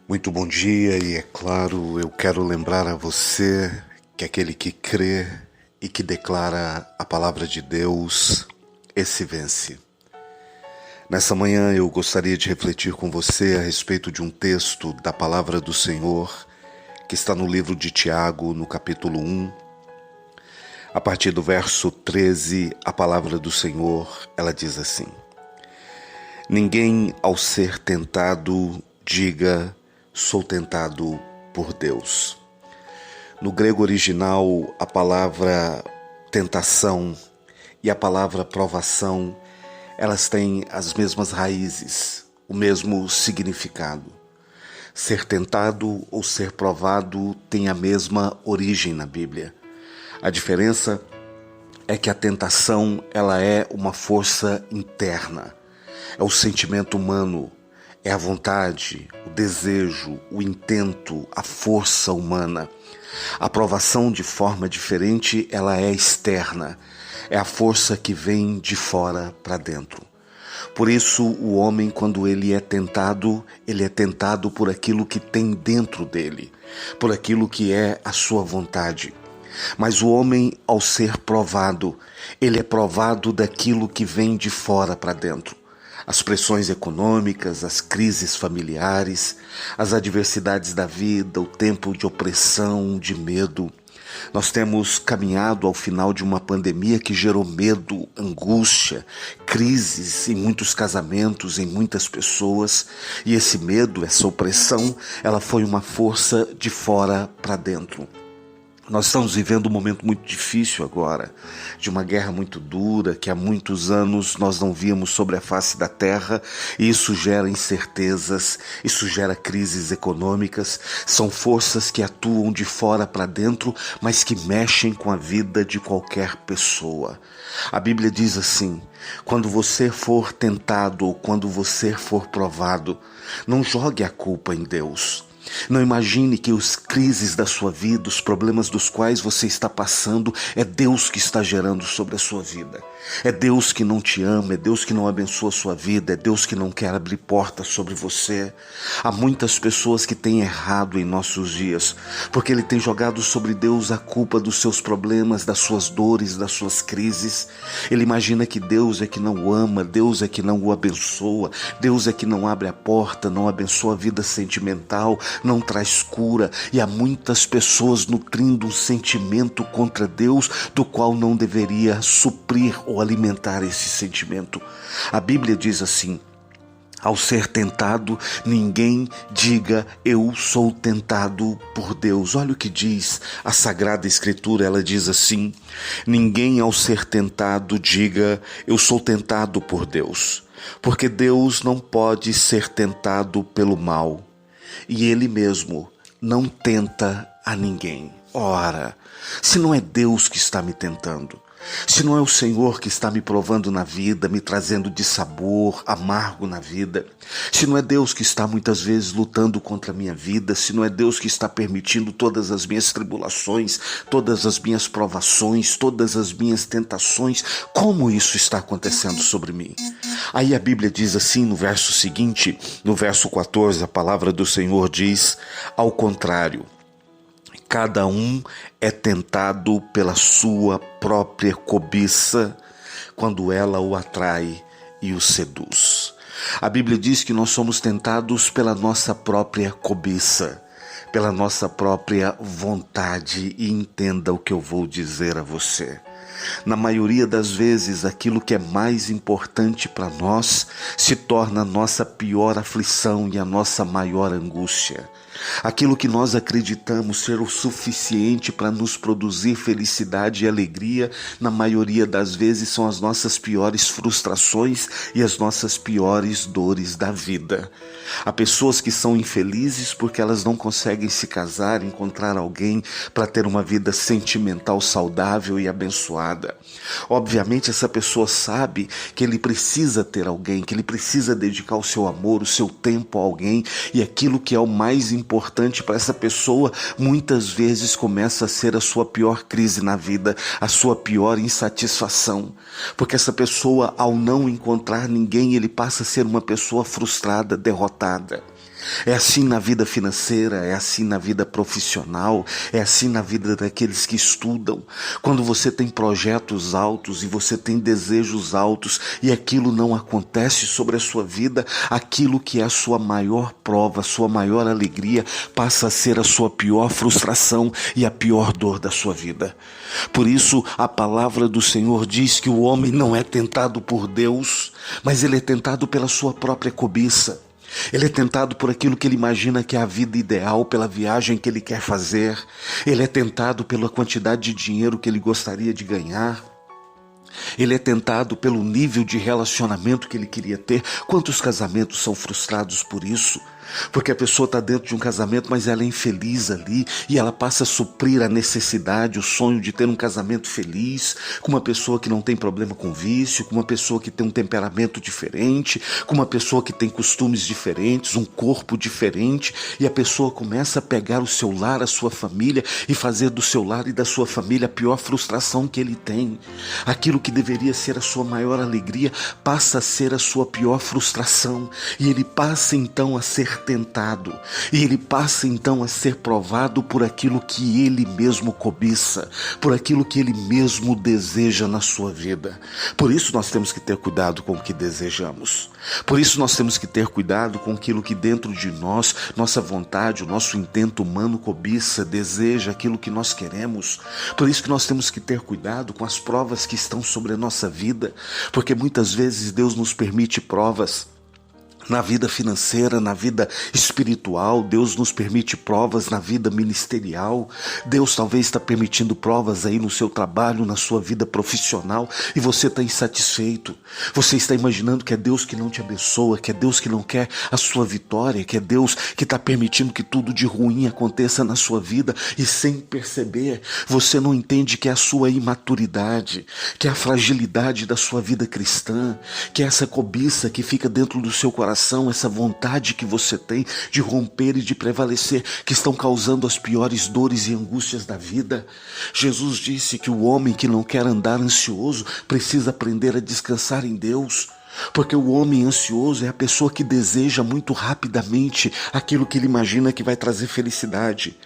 Muito bom dia e é claro, eu quero lembrar a você que aquele que crê e que declara a palavra de Deus, esse vence. Nessa manhã eu gostaria de refletir com você a respeito de um texto da palavra do Senhor que está no livro de Tiago, no capítulo 1. A partir do verso 13, a palavra do Senhor, ela diz assim: Ninguém ao ser tentado diga: sou tentado por Deus. No grego original, a palavra tentação e a palavra provação, elas têm as mesmas raízes, o mesmo significado. Ser tentado ou ser provado tem a mesma origem na Bíblia. A diferença é que a tentação, ela é uma força interna, é o sentimento humano, é a vontade, o desejo, o intento, a força humana. A provação, de forma diferente, ela é externa. É a força que vem de fora para dentro. Por isso, o homem, quando ele é tentado por aquilo que tem dentro dele, por aquilo que é a sua vontade. Mas o homem, ao ser provado, ele é provado daquilo que vem de fora para dentro. As pressões econômicas, as crises familiares, as adversidades da vida, o tempo de opressão, de medo. Nós temos caminhado ao final de uma pandemia que gerou medo, angústia, crises em muitos casamentos, em muitas pessoas. E esse medo, essa opressão, ela foi uma força de fora para dentro. Nós estamos vivendo um momento muito difícil agora, de uma guerra muito dura, que há muitos anos nós não víamos sobre a face da terra, e isso gera incertezas, isso gera crises econômicas, são forças que atuam de fora para dentro, mas que mexem com a vida de qualquer pessoa. A Bíblia diz assim: quando você for tentado ou quando você for provado, não jogue a culpa em Deus. Não imagine que as crises da sua vida, os problemas dos quais você está passando, é Deus que está gerando sobre a sua vida. É Deus que não te ama, é Deus que não abençoa a sua vida, é Deus que não quer abrir portas sobre você. Há muitas pessoas que têm errado em nossos dias, porque ele tem jogado sobre Deus a culpa dos seus problemas, das suas dores, das suas crises. Ele imagina que Deus é que não o ama, Deus é que não o abençoa, Deus é que não abre a porta, não abençoa a vida sentimental, não traz cura, e há muitas pessoas nutrindo um sentimento contra Deus, do qual não deveria suprir ou alimentar esse sentimento. A Bíblia diz assim: ao ser tentado, ninguém diga eu sou tentado por Deus. Olha o que diz a Sagrada Escritura, ela diz assim: ninguém ao ser tentado diga eu sou tentado por Deus, porque Deus não pode ser tentado pelo mal, e Ele mesmo não tenta a ninguém. Ora, se não é Deus que está me tentando, se não é o Senhor que está me provando na vida, me trazendo dissabor amargo na vida, se não é Deus que está muitas vezes lutando contra a minha vida, se não é Deus que está permitindo todas as minhas tribulações, todas as minhas provações, todas as minhas tentações, como isso está acontecendo sobre mim? Aí a Bíblia diz assim no verso seguinte, no verso 14, a palavra do Senhor diz: ao contrário, cada um é tentado pela sua própria cobiça, quando ela o atrai e o seduz. A Bíblia diz que nós somos tentados pela nossa própria cobiça, pela nossa própria vontade, e entenda o que eu vou dizer a você. Na maioria das vezes, aquilo que é mais importante para nós se torna a nossa pior aflição e a nossa maior angústia. Aquilo que nós acreditamos ser o suficiente para nos produzir felicidade e alegria, na maioria das vezes são as nossas piores frustrações e as nossas piores dores da vida. Há pessoas que são infelizes porque elas não conseguem se casar, encontrar alguém para ter uma vida sentimental saudável e abençoada. Obviamente essa pessoa sabe que ele precisa ter alguém, que ele precisa dedicar o seu amor, o seu tempo a alguém, e aquilo que é o mais importante para essa pessoa muitas vezes começa a ser a sua pior crise na vida, a sua pior insatisfação, porque essa pessoa, ao não encontrar ninguém, ele passa a ser uma pessoa frustrada, derrotada. É assim na vida financeira, é assim na vida profissional, é assim na vida daqueles que estudam. Quando você tem projetos altos e você tem desejos altos e aquilo não acontece sobre a sua vida, aquilo que é a sua maior prova, a sua maior alegria, passa a ser a sua pior frustração e a pior dor da sua vida. Por isso, a palavra do Senhor diz que o homem não é tentado por Deus, mas ele é tentado pela sua própria cobiça. Ele é tentado por aquilo que ele imagina que é a vida ideal, pela viagem que ele quer fazer. Ele é tentado pela quantidade de dinheiro que ele gostaria de ganhar. Ele é tentado pelo nível de relacionamento que ele queria ter. Quantos casamentos são frustrados por isso? Porque a pessoa está dentro de um casamento, mas ela é infeliz ali e ela passa a suprir a necessidade, o sonho de ter um casamento feliz, com uma pessoa que não tem problema com vício, com uma pessoa que tem um temperamento diferente, com uma pessoa que tem costumes diferentes, um corpo diferente, e a pessoa começa a pegar o seu lar, a sua família, e fazer do seu lar e da sua família a pior frustração que ele tem. Aquilo que deveria ser a sua maior alegria passa a ser a sua pior frustração, e ele passa então a ser tentado, e ele passa então a ser provado por aquilo que ele mesmo cobiça, por aquilo que ele mesmo deseja na sua vida. Por isso nós temos que ter cuidado com o que desejamos. Por isso nós temos que ter cuidado com aquilo que dentro de nós, nossa vontade, o nosso intento humano cobiça, deseja aquilo que nós queremos. Por isso que nós temos que ter cuidado com as provas que estão sobre a nossa vida, porque muitas vezes Deus nos permite provas na vida financeira, na vida espiritual. Deus nos permite provas na vida ministerial. Deus talvez está permitindo provas aí no seu trabalho, na sua vida profissional, e você está insatisfeito. Você está imaginando que é Deus que não te abençoa, que é Deus que não quer a sua vitória, que é Deus que está permitindo que tudo de ruim aconteça na sua vida, e sem perceber, você não entende que é a sua imaturidade, que é a fragilidade da sua vida cristã, que é essa cobiça que fica dentro do seu coração, essa vontade que você tem de romper e de prevalecer, que estão causando as piores dores e angústias da vida. Jesus disse que o homem que não quer andar ansioso precisa aprender a descansar em Deus. Porque o homem ansioso é a pessoa que deseja muito rapidamente aquilo que ele imagina que vai trazer felicidade.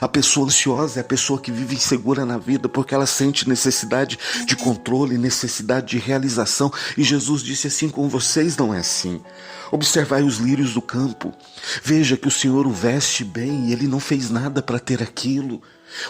A pessoa ansiosa é a pessoa que vive insegura na vida, porque ela sente necessidade de controle, necessidade de realização. E Jesus disse assim: com vocês não é assim. Observai os lírios do campo. Veja que o Senhor o veste bem e ele não fez nada para ter aquilo.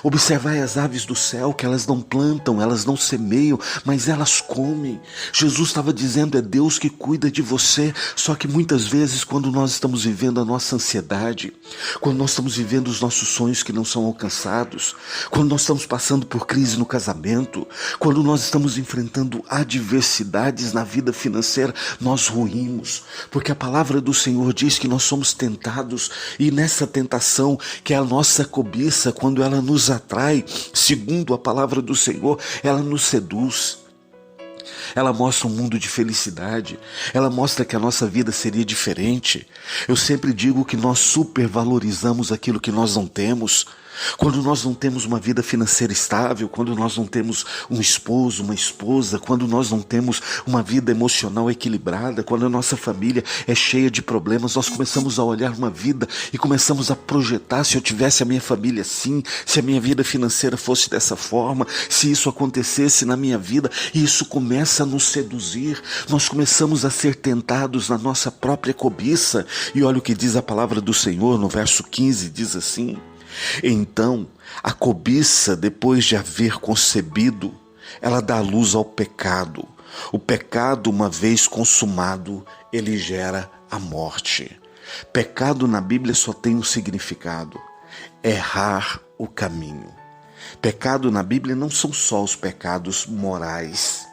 Observai as aves do céu, que elas não plantam, elas não semeiam, mas elas comem. Jesus estava dizendo, é Deus que cuida de você. Só que muitas vezes, quando nós estamos vivendo a nossa ansiedade, quando nós estamos vivendo os nossos sonhos que não são alcançados, quando nós estamos passando por crise no casamento, quando nós estamos enfrentando adversidades na vida financeira, nós ruímos, porque a palavra do Senhor diz que nós somos tentados, e nessa tentação, que é a nossa cobiça, quando ela nos atrai, segundo a palavra do Senhor, ela nos seduz. Ela mostra um mundo de felicidade. Ela mostra que a nossa vida seria diferente. Eu sempre digo que nós supervalorizamos aquilo que nós não temos. Quando nós não temos uma vida financeira estável, quando nós não temos um esposo, uma esposa, quando nós não temos uma vida emocional equilibrada, quando a nossa família é cheia de problemas, nós começamos a olhar uma vida e começamos a projetar: se eu tivesse a minha família assim, se a minha vida financeira fosse dessa forma, se isso acontecesse na minha vida, e isso começa a nos seduzir. Nós começamos a ser tentados na nossa própria cobiça. E olha o que diz a palavra do Senhor no verso 15, diz assim: então, a cobiça, depois de haver concebido, ela dá luz ao pecado. O pecado, uma vez consumado, ele gera a morte. Pecado na Bíblia só tem um significado: errar o caminho. Pecado na Bíblia não são só os pecados morais.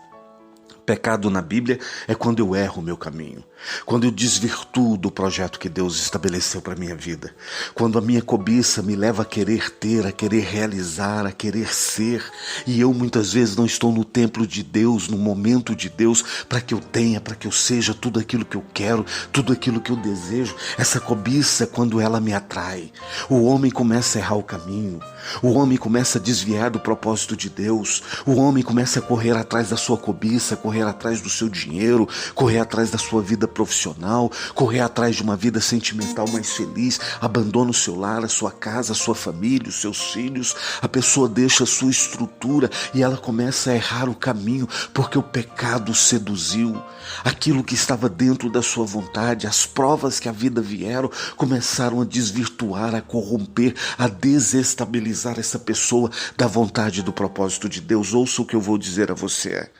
Pecado na Bíblia é quando eu erro o meu caminho, quando eu desvirtuo do projeto que Deus estabeleceu para a minha vida, quando a minha cobiça me leva a querer ter, a querer realizar, a querer ser, e eu muitas vezes não estou no templo de Deus, no momento de Deus, para que eu tenha, para que eu seja tudo aquilo que eu quero, tudo aquilo que eu desejo. Essa cobiça, quando ela me atrai, o homem começa a errar o caminho, o homem começa a desviar do propósito de Deus, o homem começa a correr atrás da sua cobiça, correr correr atrás do seu dinheiro, correr atrás da sua vida profissional, correr atrás de uma vida sentimental mais feliz, abandona o seu lar, a sua casa, a sua família, os seus filhos, a pessoa deixa a sua estrutura e ela começa a errar o caminho porque o pecado seduziu. Aquilo que estava dentro da sua vontade, as provas que a vida vieram, começaram a desvirtuar, a corromper, a desestabilizar essa pessoa da vontade e do propósito de Deus. Ouça o que eu vou dizer a você.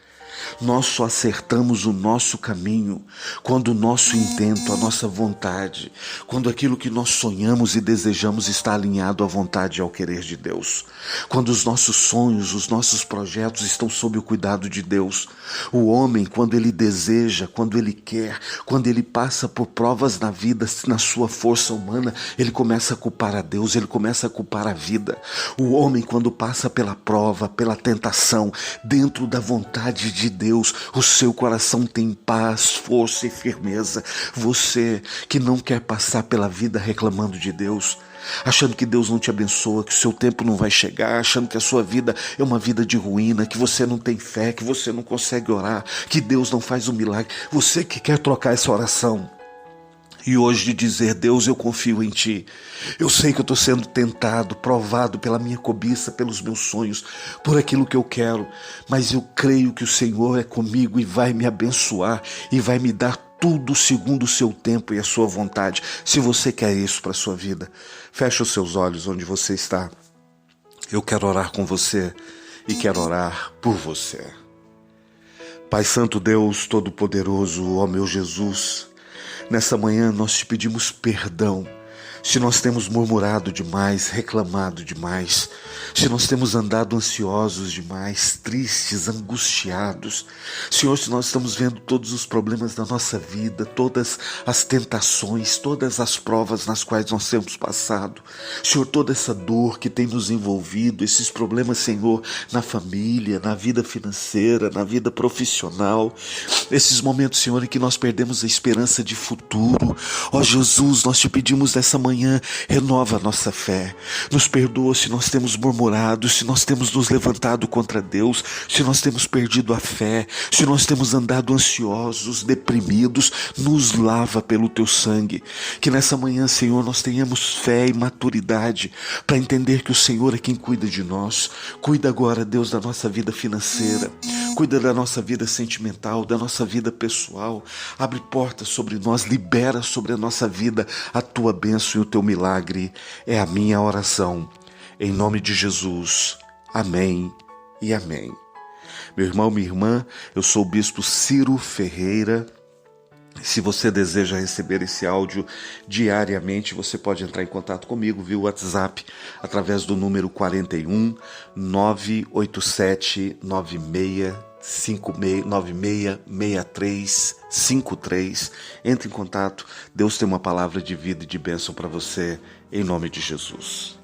Nós só acertamos o nosso caminho quando o nosso intento, a nossa vontade, quando aquilo que nós sonhamos e desejamos está alinhado à vontade e ao querer de Deus. Quando os nossos sonhos, os nossos projetos estão sob o cuidado de Deus. O homem, quando ele deseja, quando ele quer, quando ele passa por provas na vida, na sua força humana, ele começa a culpar a Deus, ele começa a culpar a vida. O homem, quando passa pela prova, pela tentação, dentro da vontade de Deus, o seu coração tem paz, força e firmeza. Você que não quer passar pela vida reclamando de Deus, achando que Deus não te abençoa, que o seu tempo não vai chegar, achando que a sua vida é uma vida de ruína, que você não tem fé, que você não consegue orar, que Deus não faz um milagre. Você que quer trocar essa oração e hoje dizer: Deus, eu confio em Ti. Eu sei que eu estou sendo tentado, provado pela minha cobiça, pelos meus sonhos, por aquilo que eu quero, mas eu creio que o Senhor é comigo e vai me abençoar e vai me dar tudo segundo o seu tempo e a sua vontade. Se você quer isso para a sua vida, feche os seus olhos onde você está. Eu quero orar com você e quero orar por você. Pai Santo, Deus Todo-Poderoso, ó meu Jesus, nessa manhã nós te pedimos perdão se nós temos murmurado demais, reclamado demais, se nós temos andado ansiosos demais, tristes, angustiados. Senhor, se nós estamos vendo todos os problemas da nossa vida, todas as tentações, todas as provas nas quais nós temos passado. Senhor, toda essa dor que tem nos envolvido, esses problemas, Senhor, na família, na vida financeira, na vida profissional, esses momentos, Senhor, em que nós perdemos a esperança de futuro. Ó Jesus, nós te pedimos nessa manhã, renova a nossa fé. Nos perdoa se nós temos murmurado, se nós temos nos levantado contra Deus, se nós temos perdido a fé, se nós temos andado ansiosos, deprimidos. Nos lava pelo teu sangue. Que nessa manhã, Senhor, nós tenhamos fé e maturidade para entender que o Senhor é quem cuida de nós. Cuida agora, Deus, da nossa vida financeira. Cuida da nossa vida sentimental, da nossa vida pessoal. Abre portas sobre nós, libera sobre a nossa vida a tua bênção e o teu milagre. É a minha oração. Em nome de Jesus. Amém e amém. Meu irmão, minha irmã, eu sou o Bispo Ciro Ferreira. Se você deseja receber esse áudio diariamente, você pode entrar em contato comigo via WhatsApp através do número 41 987 966353. Entre em contato. Deus tem uma palavra de vida e de bênção para você, em nome de Jesus.